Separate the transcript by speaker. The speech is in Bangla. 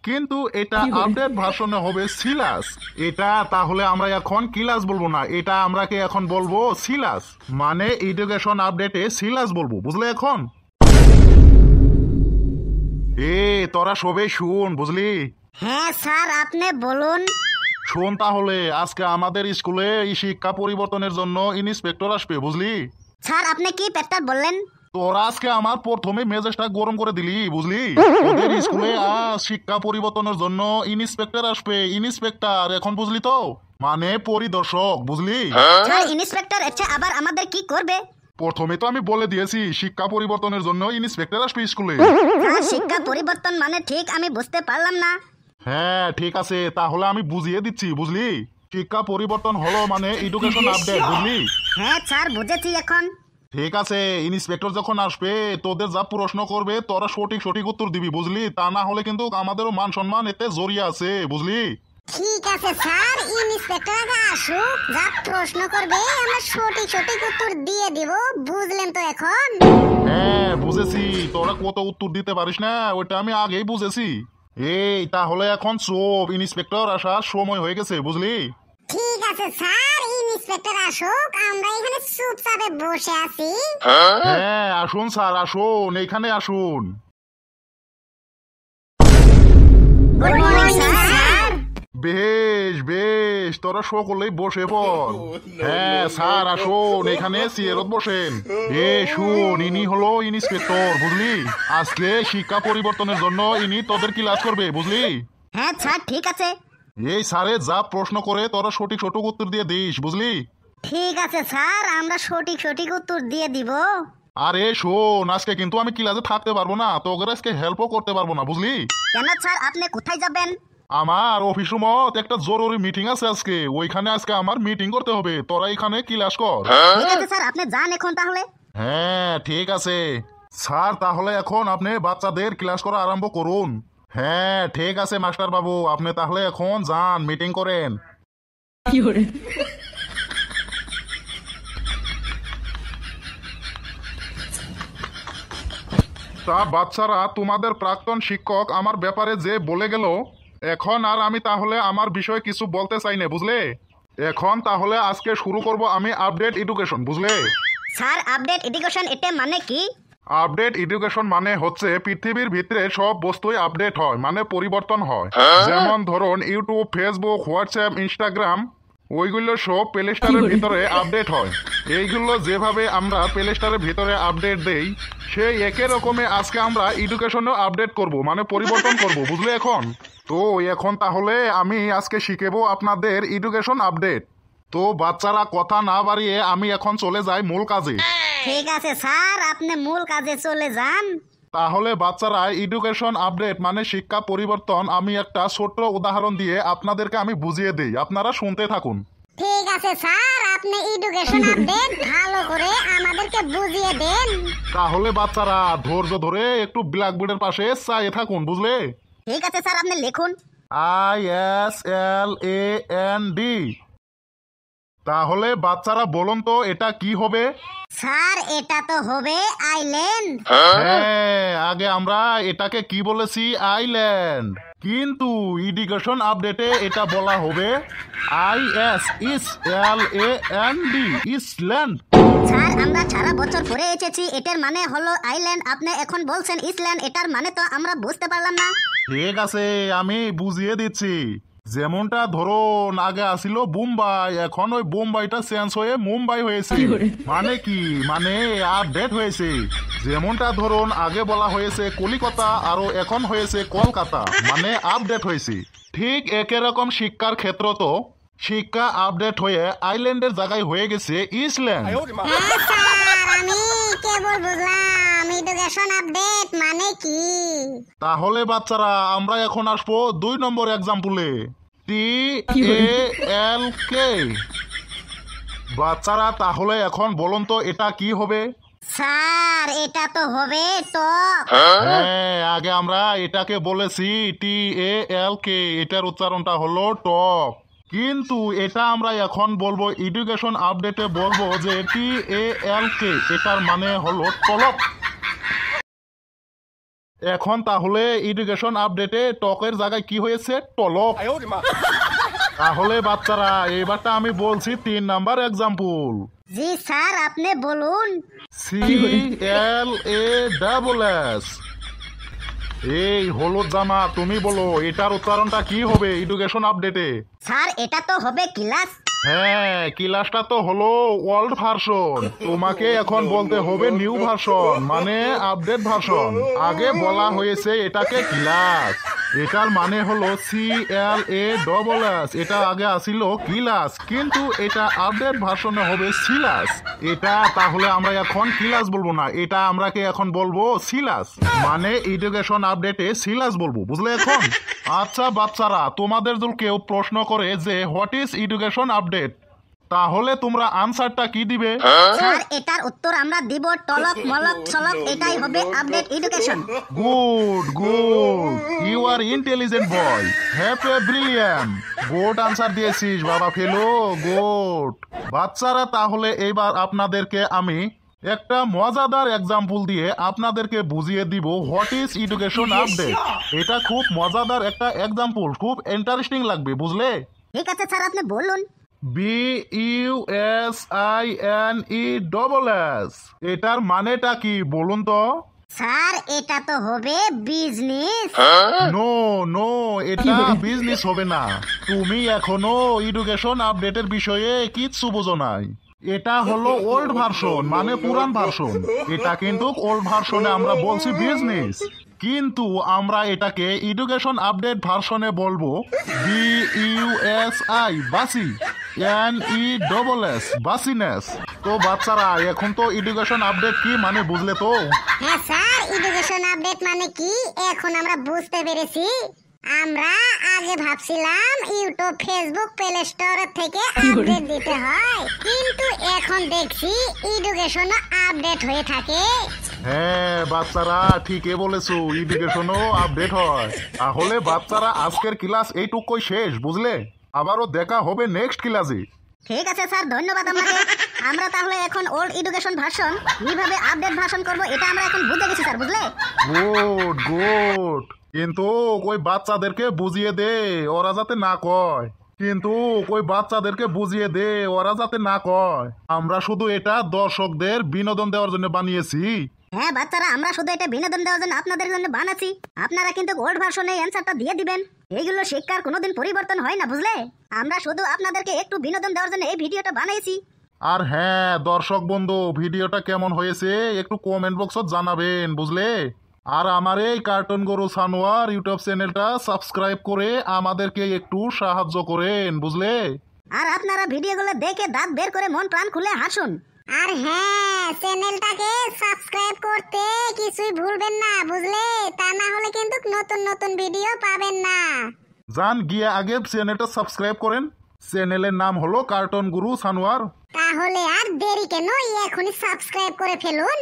Speaker 1: কিন্তু এটা আপডেট ভার্সনে হবে সিলাস। এটা তাহলে আমরা এখন ক্লাস বলবো না, এটা আমরাকে এখন বলবো সিলাস, মানে এডুকেশন আপডেটে সিলাস বলবো, বুঝলে? এখন তোরা সবাই শুন, বুঝলি?
Speaker 2: হ্যাঁ স্যার, আপনি বলুন।
Speaker 1: শোন তাহলে, আজকে আমাদের স্কুলে এই শিক্ষা পরিবর্তনের জন্য ইন্সপেক্টর আসবে, বুঝলি?
Speaker 2: স্যার, আপনি কি পেট্টার বললেন?
Speaker 1: তোরা আজকে আমার প্রথমে মেজাজটা গরম করে দিলি, বুঝলি? ওদের স্কুলে আজ শিক্ষা পরিবর্তনের জন্য ইন্সপেক্টর আসবে। ইন্সপেক্টর এখন বুঝলি তো, মানে পরিদর্শক, বুঝলি?
Speaker 2: স্যার, ইন্সপেক্টর এসে আবার আমাদের কি করবে?
Speaker 1: প্রথমে তো আমি বলে দিয়েছি শিক্ষা পরিবর্তনের জন্য ইন্সপেক্টর আসবে স্কুলে।
Speaker 2: স্যার, শিক্ষা পরিবর্তন মানে ঠিক আমি বুঝতে পারলাম না।
Speaker 1: হ্যাঁ ঠিক আছে, তাহলে আমি বুঝিয়ে দিচ্ছি, বুঝলি? শিক্ষা পরিবর্তন হলো মানে এডুকেশন আপডেট, বুঝলি?
Speaker 2: হ্যাঁ স্যার, বুঝেছি এখন।
Speaker 1: ঠিক আছে, ইন্সপেক্টর যখন আসবে তোদের যা প্রশ্ন করবে তোরা সঠিক সঠিক উত্তর দিবি, বুঝলি? তা না হলে কিন্তু আমাদেরও মান সম্মান এতে জড়িয়ে আছে, বুঝলি?
Speaker 2: ঠিক আছে স্যার, ইন্সপেক্টর আসুক, যা প্রশ্ন করবে আমরা সঠিক সঠিক উত্তর দিয়ে দিব, বুঝলেন তো এখন?
Speaker 1: হ্যাঁ বুঝেছি, তোরা কত উত্তর দিতে পারিস না ওইটা আমি আগেই বুঝেছি। তাহলে এখন সব ইন্সপেক্টর আসার সময় হয়ে গেছে, বুঝলি?
Speaker 2: ঠিক আছে স্যার, ইন্সপেক্টর আসুক, আমরা এখানে চুপচাপে বসে আছি।
Speaker 1: হ্যাঁ আসুন স্যার, আসুন, এইখানে আসুন।
Speaker 2: Good morning sir.
Speaker 1: বেশ বেশ, তোরা সকলেই বসে পড়। হ্যাঁ স্যার আসুন, এখানে চেয়ারত বসেন। শুন, ইনি হলো ইন্সপেক্টর, বুঝলি? আজকে শিক্ষা পরিবর্তনের জন্য ইনি তোদের ক্লাস করবে, বুঝলি?
Speaker 2: হ্যাঁ স্যার, ঠিক আছে।
Speaker 1: এই স্যারে যা প্রশ্ন করে তোরা সঠিক সঠিক উত্তর দিয়ে দিস, বুঝলি?
Speaker 2: ঠিক আছে স্যার, আমরা সঠিক সঠিক উত্তর দিয়ে দিব।
Speaker 1: আরে শোন, আজকে কিন্তু আমি ক্লাসে থাকতে পারবো না, তোকে আজকে হেল্পও করতে পারবো না, বুঝলি?
Speaker 2: কেন স্যার, আপনি কোথায় যাবেন?
Speaker 1: আমার অফিস রুমত একটা জরুরি মিটিং আছে আজকে, ওইখানে আজকে আমার মিটিং করতে হবে, তোরা এখানে ক্লাস কর।
Speaker 2: ঠিক আছে স্যার, আপনি যান এখন তাহলে।
Speaker 1: হ্যাঁ ঠিক আছে স্যার, তাহলে এখন আপনি বাচ্চাদের ক্লাস করা আরম্ভ করুন। হ্যাঁ ঠিক আছে মাস্টার বাবু, আপনি তাহলে এখন যান, মিটিং করেন। তা বাচ্চারা, তোমাদের প্রাক্তন শিক্ষক আমার ব্যাপারে যে বলে গেল, এখন আর আমি তাহলে আমার বিষয়ে কিছু বলতে চাই না, বুঝলে? এখন তাহলে আজকে শুরু করব আমি আপডেট এডুকেশন, বুঝলে?
Speaker 2: স্যার, আপডেট এডুকেশন এটা মানে কি?
Speaker 1: আপডেট এডুকেশন মানে হচ্ছে পৃথিবীর ভিতরে সব বস্তুই আপডেট হয়, মানে পরিবর্তন হয়। যেমন ধরুন ইউটিউব, ফেসবুক, হোয়াটসঅ্যাপ, ইনস্টাগ্রাম, ওইগুলো সব প্লে স্টোরের ভিতরে আপডেট হয়। এইগুলো যেভাবে আমরা প্লে স্টোরের ভিতরে আপডেট দেই, সেই একই রকমে আজকে আমরা এডুকেশনও আপডেট করব, মানে পরিবর্তন করব, বুঝলে? এখন তো এখন তাহলে আমি আজকে শিখাবো আপনাদের এডুকেশন আপডেট। তো বাচ্চারা কথা না বাড়িয়ে আমি এখন চলে যাই মূল কাজে।
Speaker 2: ঠিক আছে স্যার, আপনি মূল কাজে চলে যান।
Speaker 1: তাহলে বাচ্চারা, এডুকেশন আপডেট মানে শিক্ষা পরিবর্তন আমি একটা ছোট্ট উদাহরণ দিয়ে আপনাদেরকে আমি বুঝিয়ে দিই, আপনারা শুনতে থাকুন।
Speaker 2: ঠিক আছে স্যার, আপনি এডুকেশন আপডেট ভালো করে আমাদেরকে বুঝিয়ে দেন।
Speaker 1: তাহলে বাচ্চারা ধৈর্য ধরে একটু ব্ল্যাকবোর্ডের পাশে চাইয়ে থাকুন, বুঝলে?
Speaker 2: ঠিক আছে স্যার, আপনি লিখুন।
Speaker 1: ISLAND। তাহলে বাচ্চারা বলুন তো এটা কি হবে?
Speaker 2: স্যার, এটা তো হবে আইল্যান্ড।
Speaker 1: হ্যাঁ, আগে আমরা এটাকে কি বলেছি? আইল্যান্ড। কিন্তু এডুকেশন আপডেটে এটা বলা হবে ISLAND, ইসল্যান্ড।
Speaker 2: স্যার, আমরা সারা বছর পরে এসেছি, এটার মানে হলো আইল্যান্ড, আপনি এখন বলছেন ইসল্যান্ড, এটার মানে তো আমরা বুঝতে পারলাম না।
Speaker 1: ঠিক আছে, আমি বুঝিয়ে দিচ্ছি। যেমনটা ধরুন আগে আসিল বোম্বাই, এখন ওই বোম্বাইটা চেঞ্জ হয়ে মুম্বাই হয়েছে। মানে কি? মানে আপডেট হয়েছে। যেমনটা ধরুন আগে বলা হয়েছে কলিকাতা, আর এখন হয়েছে কলকাতা, মানে আপডেট হয়েছে। ঠিক একই রকম শিক্ষার ক্ষেত্র তো শিক্ষা আপডেট হয়ে আইল্যান্ডের জায়গায় হয়ে গেছে ইসল্যান্ড।
Speaker 2: হ্যাঁ স্যার, আমি কেবল বুঝলাম এডুকেশন আপডেট মানে কি।
Speaker 1: তাহলে বাচ্চারা, আমরা এখন আসবো 2 নম্বর এক্সাম্পলে, TALK। বাচ্চারা তাহলে এখন বলুন তো এটা কি হবে?
Speaker 2: স্যার, এটা তো হবে টক।
Speaker 1: হ্যাঁ, আগে আমরা এটাকে বলেছি TALK, এটার উচ্চারণটা হলো টক। কিন্তু এটা আমরা এখন বলবো এডুকেশন আপডেটে বলবো যে TALK, এটার মানে হলো টলক। এখন তাহলে এডুকেশন আপডেটে টকের জায়গায় কি হয়েছে টলক। তাহলে বাচ্চারা এবারটা আমি বলছি 3 নাম্বার এক্সাম্পল।
Speaker 2: জি স্যার আপনি বলুন।
Speaker 1: CLASS। এই হলুদ জামা তুমি বলো এটার উচ্চারণটা কি হবে এডুকেশন আপডেটে?
Speaker 2: স্যার এটা তো হবে ক্লাস।
Speaker 1: হ্যাঁ ক্লাসটা তো হলো ওল্ড ভার্সন, তোমাকে এখন বলতে হবে নিউ ভার্সন মানে আপডেট ভার্সন। আগে বলা হয়েছে এটাকে ক্লাস, এটার মানে হলো CLASS। এটা আগে আসিল ক্লাস, কিন্তু এটা আপডেট ভার্সনে হবে সিলাস। এটা তাহলে আমরা এখন ক্লাস বলবো না, এটা আমরাকে এখন বলবো সিলাস, মানে এডুকেশন আপডেটে সিলাস বলবো, বুঝলে এখন? আচ্ছা বাচ্চারা, তোমাদের যদি কেউ প্রশ্ন করে যে হোয়াট ইজ এডুকেশন আপডেট, তাহলে তোমরা আনসারটা কি দিবে?
Speaker 2: স্যার এটার উত্তর আমরা দিব টলক মলক ছলক, এটাই হবে update education.
Speaker 1: Good good, you are intelligent boy, have a brilliant. Good answer দিয়েছিস বাবা ফেলো, গুড। বাচ্চারা তাহলে এইবার আপনাদেরকে আমি একটা মজাদার এক্সাম্পল দিয়ে আপনাদেরকে বুঝিয়ে দিব হোয়াট ইজ এডুকেশন আপডেট। এটা খুব মজাদার একটা এক্সাম্পল, খুব ইন্টারেস্টিং লাগবে, বুঝলে?
Speaker 2: ঠিক আছে স্যার আপনি বলুন।
Speaker 1: BUSINESS, এটার মানেটা কি বলুন তো?
Speaker 2: স্যার এটা তো হবে বিজনেস।
Speaker 1: নো নো, এটা বিজনেস হবে না। তুমি এখনো এডুকেশন আপডেটের বিষয়ে কিচ্ছু বোঝো নাই। এটা হলো ওল্ড ভার্সন মানে পুরান ভার্সন। এটা কিন্তু ওল্ড ভার্সনে আমরা বলছি বিজনেস, কিন্তু আমরা এটাকে এডুকেশন আপডেট ভার্সনে বলবো BUSI বাসি, NESS বাসিনেস। তো বাচ্চারা এখন তো এডুকেশন আপডেট কি মানে বুঝলে তো?
Speaker 2: হ্যাঁ স্যার এডুকেশন আপডেট মানে কি এখন আমরা বুঝতে পেরেছি। আমরা আগে ভাবছিলাম ইউটিউব ফেসবুক প্লে স্টোর থেকে আপডেট দিতে হয়, কিন্তু এখন দেখছি এডুকেশন আপডেট হয়ে থাকে।
Speaker 1: হ্যাঁ বাচ্চারা ঠিকই বলেছো, এডুকেশনও আপডেট হয়। তাহলে বাচ্চারা আজকের ক্লাস এইটুকুই শেষ, বুঝলে? আবারও দেখা হবে নেক্সট ক্লাসে।
Speaker 2: ঠিক আছে স্যার ধন্যবাদ আপনাকে। আমরা তাহলে এখন ওল্ড এডুকেশন ভার্সন কিভাবে আপডেট ভার্সন করব এটা আমরা এখন বুঝে গেছি স্যার, বুঝলে?
Speaker 1: গুড গুড, কিন্তু ওই বাচ্চাদেরকে বুঝিয়ে দে ওরা যাতে না কয়, কিন্তু ওই বাচ্চাদেরকে বুঝিয়ে দে ওরা যাতে না কয় আমরা শুধু এটা দর্শকদের বিনোদন দেওয়ার জন্য বানিয়েছি।
Speaker 2: হ্যাঁ বাচ্চারা, আমরা শুধু এটা বিনোদন দেওয়ার জন্য আপনাদের জন্য বানাচ্ছি। আপনারা কিন্তু ওল্ড ভার্সনে অ্যানসারটা দিয়ে দিবেন। এইগুলো শিক্ষার কোনোদিন পরিবর্তন হয় না, বুঝলে? আমরা শুধু আপনাদেরকে একটু বিনোদন দেওয়ার জন্য এই ভিডিওটা বানাইছি।
Speaker 1: আর হ্যাঁ দর্শক বন্ধু, ভিডিওটা কেমন হয়েছে একটু কমেন্ট বক্সত জানাবেন, বুঝলে? আর আমার এই কার্টুন গরু সানোয়ার ইউটিউব চ্যানেলটা সাবস্ক্রাইব করে আমাদেরকে একটু সাহায্য করেন, বুঝলে?
Speaker 2: আর আপনারা ভিডিওগুলো দেখে দাঁত বের করে মন প্রাণ খুলে হাসুন। আর হ্যাঁ চ্যানেলটাকে সাবস্ক্রাইব করতে কিছুই ভুলবেন না, বুঝলে? তা না হলে কিন্তু নতুন নতুন ভিডিও পাবেন না।
Speaker 1: যান গিয়ে আগে চ্যানেলটা সাবস্ক্রাইব করেন। চ্যানেলের নাম হলো কার্টুন গুরু সানোয়ার।
Speaker 2: তাহলে আর দেরি কেন, এখনই সাবস্ক্রাইব করে ফেলুন।